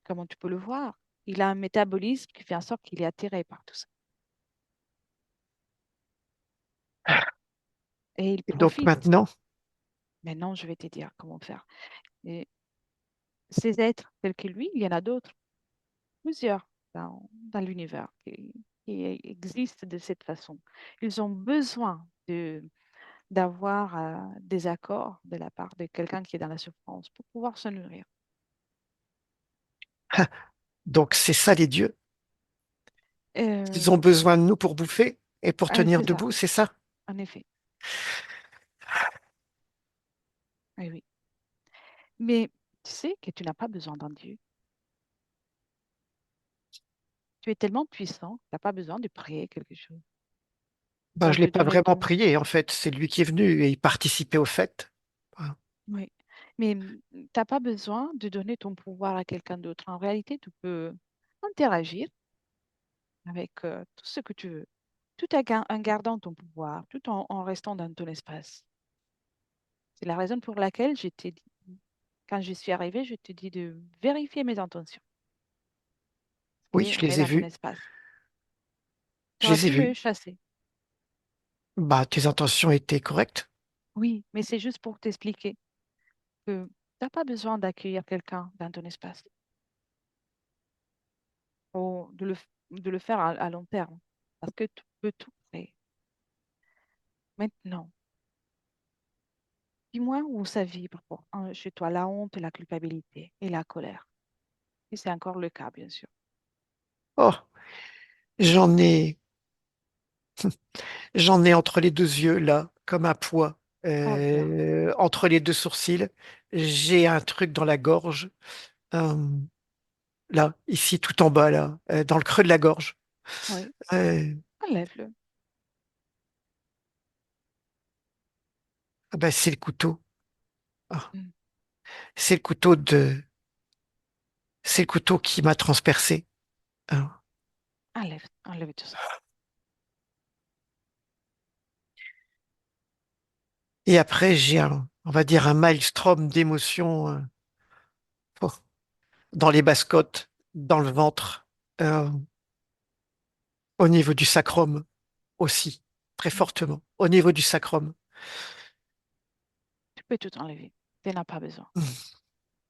comment tu peux le voir, il a un métabolisme qui fait en sorte qu'il est attiré par tout ça. Et il Et donc profite. maintenant, Maintenant, je vais te dire comment faire. Et ces êtres tels que lui, il y en a d'autres, plusieurs dans l'univers qui existent de cette façon. Ils ont besoin d'avoir des accords de la part de quelqu'un qui est dans la souffrance pour pouvoir se nourrir. donc c'est ça les dieux. Ils ont Euh, besoin de nous pour bouffer et pour tenir c'est ça, debout, c'est ça? en effet. Oui, oui. Mais tu sais que tu n'as pas besoin d'un Dieu. Tu es tellement puissant que tu n'as pas besoin de prier quelque chose Ben, ou je l'ai de pas donner vraiment ton... prié, en fait. C'est lui qui est venu et il participait au fait. Voilà. Oui. Mais tu n'as pas besoin de donner ton pouvoir à quelqu'un d'autre. En réalité, tu peux interagir avec tout ce que tu veux, en gardant ton pouvoir, tout en restant dans ton espace. C'est la raison pour laquelle je t'ai dit, quand je suis arrivée, je te dis de vérifier mes intentions. Oui, Et je on est les ai dans ton vus. espace. Tu Je aurais les ai pu me vus. chasser. Bah, tes intentions étaient correctes. Oui, mais c'est juste pour t'expliquer que tu n'as pas besoin d'accueillir quelqu'un dans ton espace ou de le faire à long terme parce que tu peux tout créer. Maintenant, Dis-moi où ça vibre chez toi, la honte, la culpabilité et la colère. Et c'est encore le cas, bien sûr. Oh, j'en ai, j'en ai entre les deux yeux, là, comme un poids. Oh bien, Entre les deux sourcils, j'ai un truc dans la gorge. euh, Là, ici, tout en bas, là, dans le creux de la gorge. oui, Euh, enlève-le. ah ben, c'est le couteau. Ah, Mm. c'est le couteau de, c'est le couteau qui m'a transpercé. Ah. Enlève tout ça. Et après, j'ai on va dire, un maelstrom d'émotions oh, dans les basses-côtes, dans le ventre, euh, au niveau du sacrum aussi, très Mm. fortement, au niveau du sacrum. Tu peux tout enlever. Tu n'en as pas besoin.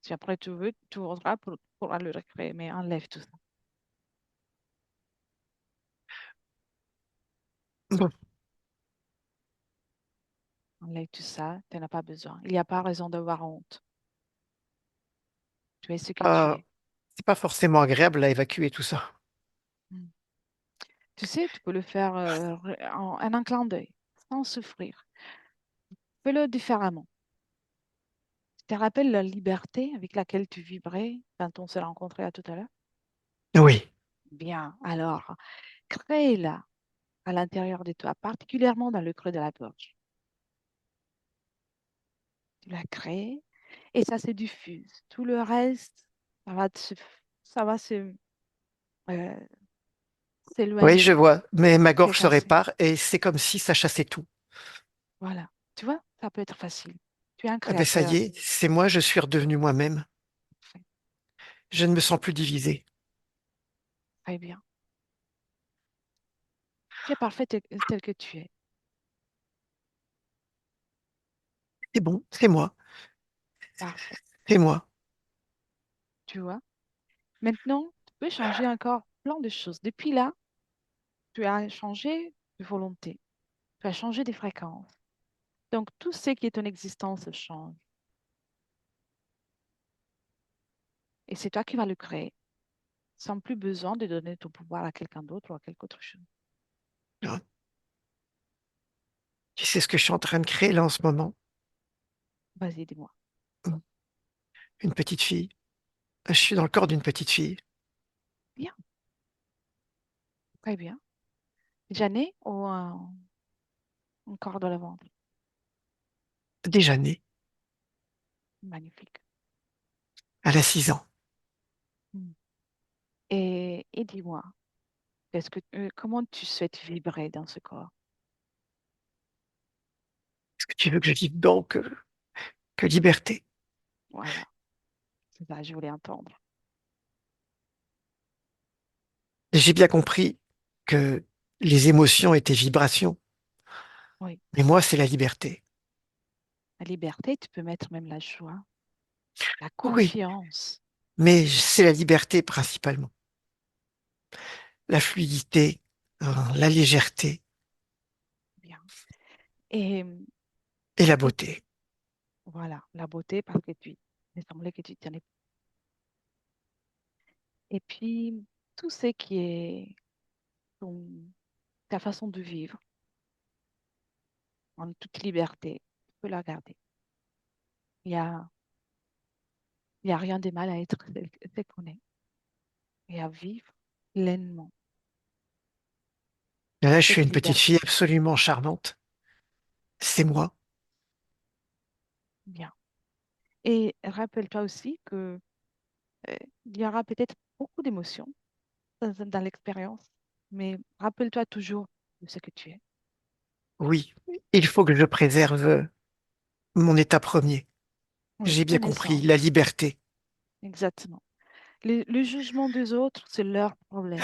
Si après tu veux, tu voudras pour le recréer, mais enlève tout ça. Bon, Enlève tout ça, tu n'en as pas besoin. Il n'y a pas raison d'avoir honte. Tu es ce que tu euh, es. c'est pas forcément agréable à évacuer tout ça. Mm. Tu sais, tu peux le faire en un clin d'œil, sans souffrir. Fais-le différemment. Tu te rappelles la liberté avec laquelle tu vibrais quand on s'est rencontrés à tout à l'heure? Oui, Bien, alors, crée-la à l'intérieur de toi, particulièrement dans le creux de la gorge. Tu la crées et ça se diffuse. Tout le reste, ça va se, ça va euh, oui, je s'éloigner, vois, mais ma gorge se s'effacer. répare et c'est comme si ça chassait tout. Voilà. Tu vois, ça peut être facile. Tu es un Ah ben ça y créateur. est, c'est moi, je suis redevenu moi-même. Je ne me sens plus divisé. Très bien. Tu es parfait tel que tu es. C'est bon, c'est moi, Parfait. c'est moi. Tu vois? Maintenant, tu peux changer encore plein de choses. Depuis là, tu as changé de volonté. Tu as changé des fréquences. Donc, tout ce qui est ton existence change. Et c'est toi qui vas le créer, sans plus besoin de donner ton pouvoir à quelqu'un d'autre ou à quelque autre chose. Ah, tu sais ce que je suis en train de créer là en ce moment? Vas-y, dis-moi. Une petite fille. Je suis dans le corps d'une petite fille. Bien, très bien. Jeannet ou encore dans le ventre? Déjà née. Magnifique. Elle a 6 ans. Mm. Et dis-moi, comment tu souhaites vibrer dans ce corps? Est-ce que tu veux que je vive donc que liberté? Voilà, c'est ça, je voulais entendre. J'ai bien compris que les émotions étaient vibrations, Oui, mais moi, c'est la liberté. la liberté, tu peux mettre même la joie, la Oui, confiance. mais c'est la liberté principalement. La fluidité, la légèreté Bien. Et, et la et beauté. voilà, la beauté, parce que il me semblait que tu tenais. Et puis, tout ce qui est ton- ta façon de vivre en toute liberté, tu peux la garder. Il y a, il y a rien de mal à être tel qu'on est et à vivre pleinement Et là, je suis cette une petite liberté. fille absolument charmante. C'est moi. Bien. Et rappelle-toi aussi que il y aura peut-être beaucoup d'émotions dans l'expérience, mais rappelle-toi toujours de ce que tu es. Oui, il faut que je préserve mon état premier. Oui, J'ai bien ton compris, essence, la liberté. exactement. Le jugement des autres, c'est leur problème.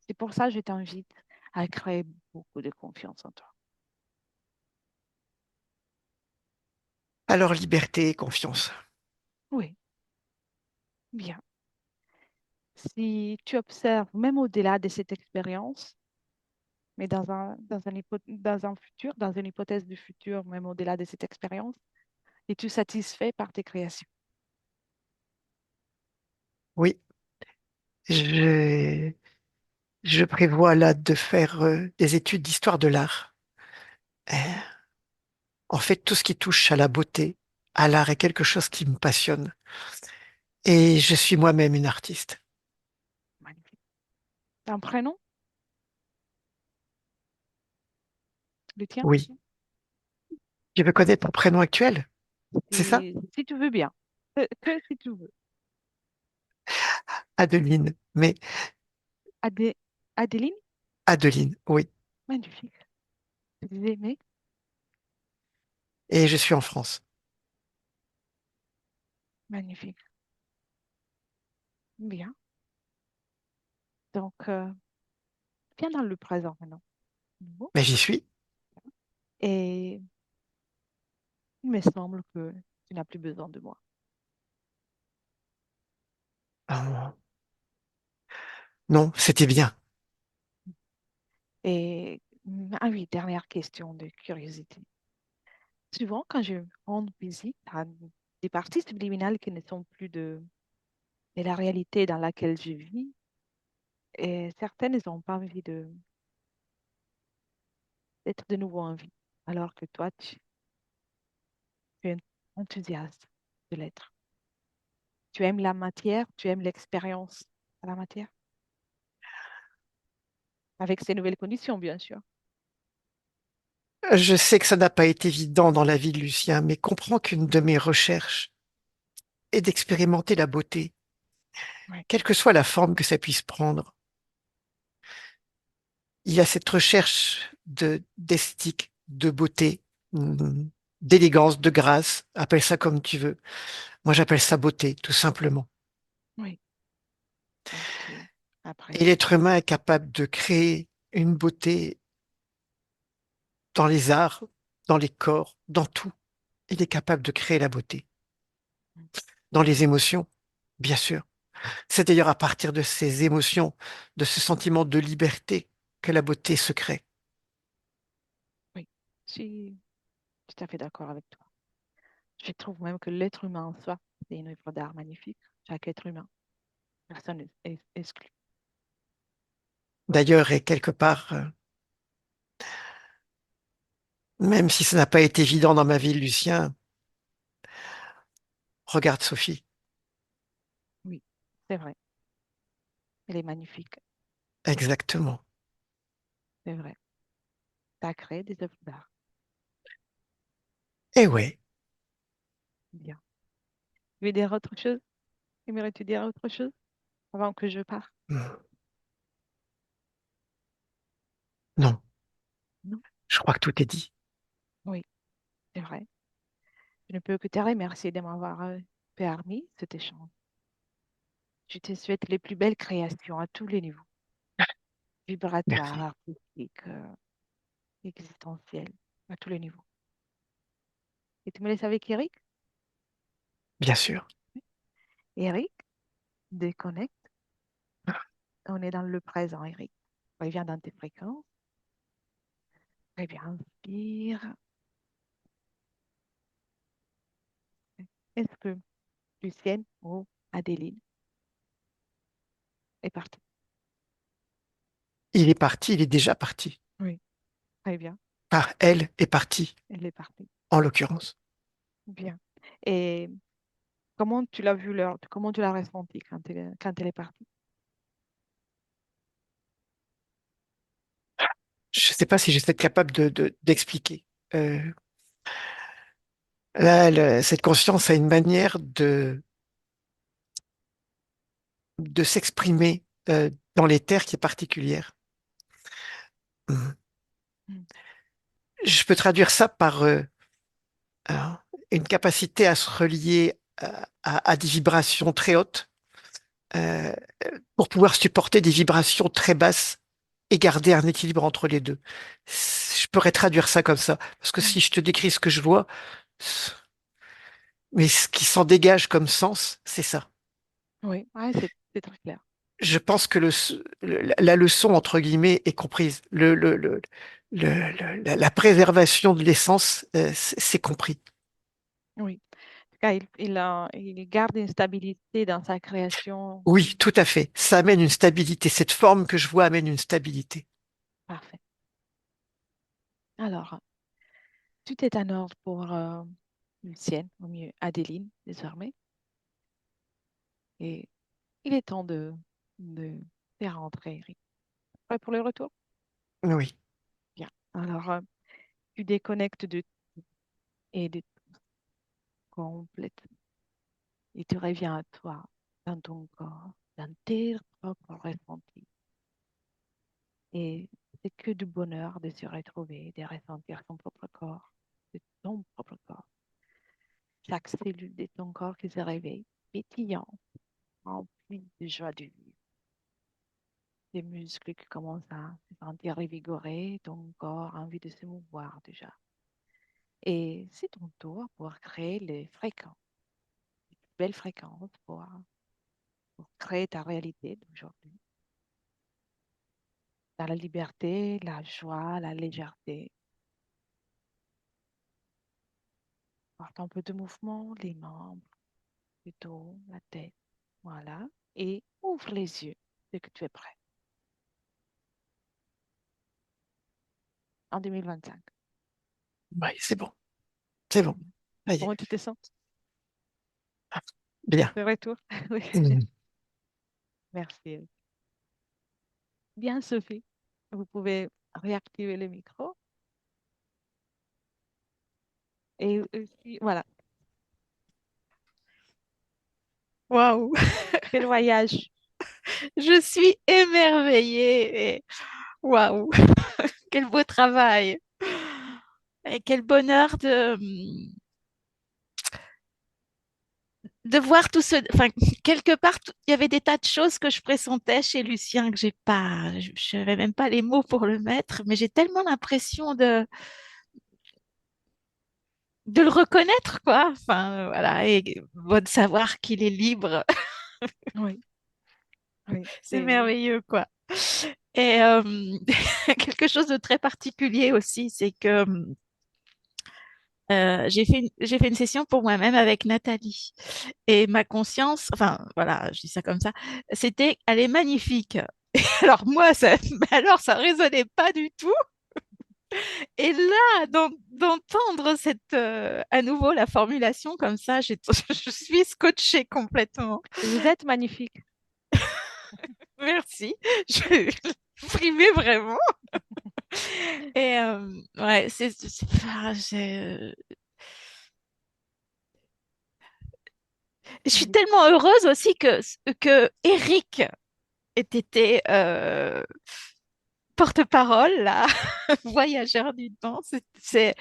C'est pour ça que je t'invite à créer beaucoup de confiance en toi. Alors, liberté et confiance. Oui, bien. Si tu observes, même au-delà de cette expérience, mais dans un futur, dans une hypothèse du futur, même au-delà de cette expérience, es-tu satisfait par tes créations? Oui, je, je prévois là de faire des études d'histoire de l'art. Euh, En fait, tout ce qui touche à la beauté, à l'art est quelque chose qui me passionne. Et je suis moi-même une artiste. Magnifique. T'as un prénom, le tien? Oui. Tu veux connaître ton prénom actuel? C'est ça? Si tu veux bien. Que si tu veux. Adeline. Mais Adé- Adéline? Adeline, oui. Magnifique. Je disais, mais Et je suis en France. magnifique. Bien. Donc, viens dans le présent maintenant. Bon. Mais j'y suis. Et il me semble que tu n'as plus besoin de moi. Oh, non, c'était bien. Et ah oui, dernière question de curiosité. Souvent, quand je rends visite à des parties subliminales qui ne sont plus de la réalité dans laquelle je vis, et certaines n'ont pas envie d'être de nouveau en vie, alors que toi, tu es enthousiaste de l'être. Tu aimes la matière, tu aimes l'expérience à la matière, avec ces nouvelles conditions, bien sûr. Je sais que ça n'a pas été évident dans la vie de Lucien, mais comprends qu'une de mes recherches est d'expérimenter la beauté, Oui, quelle que soit la forme que ça puisse prendre. Il y a cette recherche d'esthétique, de beauté, hum, d'élégance, de grâce, appelle ça comme tu veux. Moi, j'appelle ça beauté, tout simplement. oui. Donc, tu Et apprécies. l'être humain est capable de créer une beauté dans les arts, dans les corps, dans tout. Il est capable de créer la beauté. Dans les émotions, bien sûr. C'est d'ailleurs à partir de ces émotions, de ce sentiment de liberté, que la beauté se crée. Oui, je suis tout à fait d'accord avec toi. Je trouve même que l'être humain en soi, c'est une œuvre d'art magnifique. Chaque être humain, personne n'est exclu. D'ailleurs, et quelque part, même si ça n'a pas été évident dans ma vie, Lucien, regarde Sophie. Oui, c'est vrai. Elle est magnifique, Exactement. c'est vrai. Tu as créé des œuvres d'art. Eh ouais. Bien. Tu veux dire autre chose? Aimerais-tu dire autre chose avant que je parte? Hmm. Non, Non? je crois que tout est dit. Oui, c'est vrai. Je ne peux que te remercier de m'avoir permis cet échange. Je te souhaite les plus belles créations à tous les niveaux, vibratoires, Merci. artistiques, existentiels, à tous les niveaux. Et tu me laisses avec Eric? Bien sûr. Eric, déconnecte. On est dans le présent, Eric. Reviens dans tes fréquences. Très bien, inspire. Est-ce que Lucienne ou Adéline est partie? Il est parti, il est déjà parti. Oui, très bien. Par elle est partie, Elle est partie. en l'occurrence. Bien. Et comment tu l'as vu l'heure, comment tu l'as ressenti quand elle est partie? Je ne sais pas si je vais être capable d'expliquer. Euh, Là, cette conscience a une manière de s'exprimer dans les terres qui est particulière. Mhm. Mm. Je peux traduire ça par un- une capacité à se relier à des vibrations très hautes euh, pour pouvoir supporter des vibrations très basses et garder un équilibre entre les deux. Je pourrais traduire ça comme ça, parce que Mm. si je te décris ce que je vois, mais ce qui s'en dégage comme sens, c'est ça. Oui, ouais, c'est très clair. je pense que la leçon, entre guillemets, est comprise. La préservation de l'essence, c'est compris. Oui. En tout cas, il garde une stabilité dans sa création. Oui, tout à fait. Ça amène une stabilité. Cette forme que je vois amène une stabilité. Parfait. Alors, tout est en ordre pour Lucienne, au mieux Adéline, désormais. Et il est temps de faire rentrer Eric. Prêt pour le retour? Oui, Bien. Alors, tu déconnectes de tout et de tout complètement. Et tu reviens à toi, dans ton corps, dans tes propres ressentis. Et c'est que du bonheur de se retrouver, de ressentir son propre corps, de ton propre corps. Chaque cellule de ton corps qui se réveille, pétillant, rempli de joie de vivre. Des muscles qui commencent à se sentir revigorés, ton corps a envie de se mouvoir déjà. Et c'est ton tour pour créer les fréquences, les belles fréquences pour créer ta réalité d'aujourd'hui. Dans la liberté, la joie, la légèreté. Porte un peu de mouvement, les membres, le dos, la tête. Voilà. Et ouvre les yeux dès que tu es prêt. En 2025. oui, c'est bon. C'est bon. Ça y est. Comment tu te sens? Bien. De retour? Oui. Mhm. Merci. Bien, Sophie. Vous pouvez réactiver le micro. Et aussi, voilà. Waouh, Quel voyage. je suis émerveillée. Waouh, quel beau travail. Et quel bonheur de voir tout ce... Enfin, quelque part, il y avait des tas de choses que je pressentais chez Lucien que j'ai pas... Je n'avais même pas les mots pour le mettre, mais j'ai tellement l'impression de le reconnaître, quoi. Enfin, voilà, et bon, de savoir qu'il est libre, Oui, oui. c'est merveilleux, quoi. Et quelque chose de très particulier aussi, c'est que j'ai fait une session pour moi-même avec Nathalie. Et ma conscience, enfin voilà, je dis ça comme ça, c'était, elle est magnifique. Alors moi, ça, mais alors ça résonnait pas du tout. Et là, d'entendre cette, à nouveau la formulation comme ça, je suis scotchée complètement. Vous êtes magnifique. Merci. Je primais vraiment. Et ouais, je suis Oui, tellement heureuse aussi que Eric ait été porte-parole, là, voyageur du temps. Je sais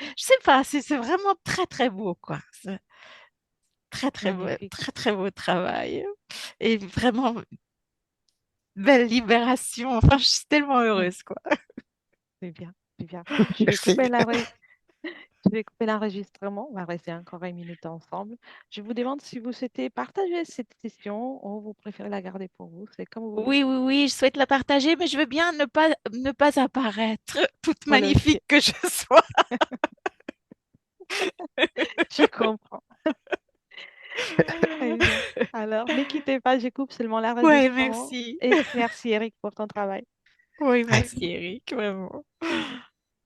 pas, c'est vraiment très, très beau, quoi. C'est magnifique. très, très beau travail. Et vraiment, belle libération. Enfin, je suis tellement Mm, heureuse, quoi. c'est bien, c'est bien. Merci. Je vais couper l'enregistrement. On va rester encore une minute ensemble. Je vous demande si vous souhaitez partager cette session ou vous préférez la garder pour vous. C'est comme vous voulez. Oui, oui, oui, je souhaite la partager, mais je veux bien ne pas apparaître toute Volontiers. magnifique que je sois. Je comprends. Très bien. Alors, ne quittez pas, je coupe seulement Ouais, l'enregistrement. merci. Et merci Eric pour ton travail. Oui, merci, Eric, vraiment.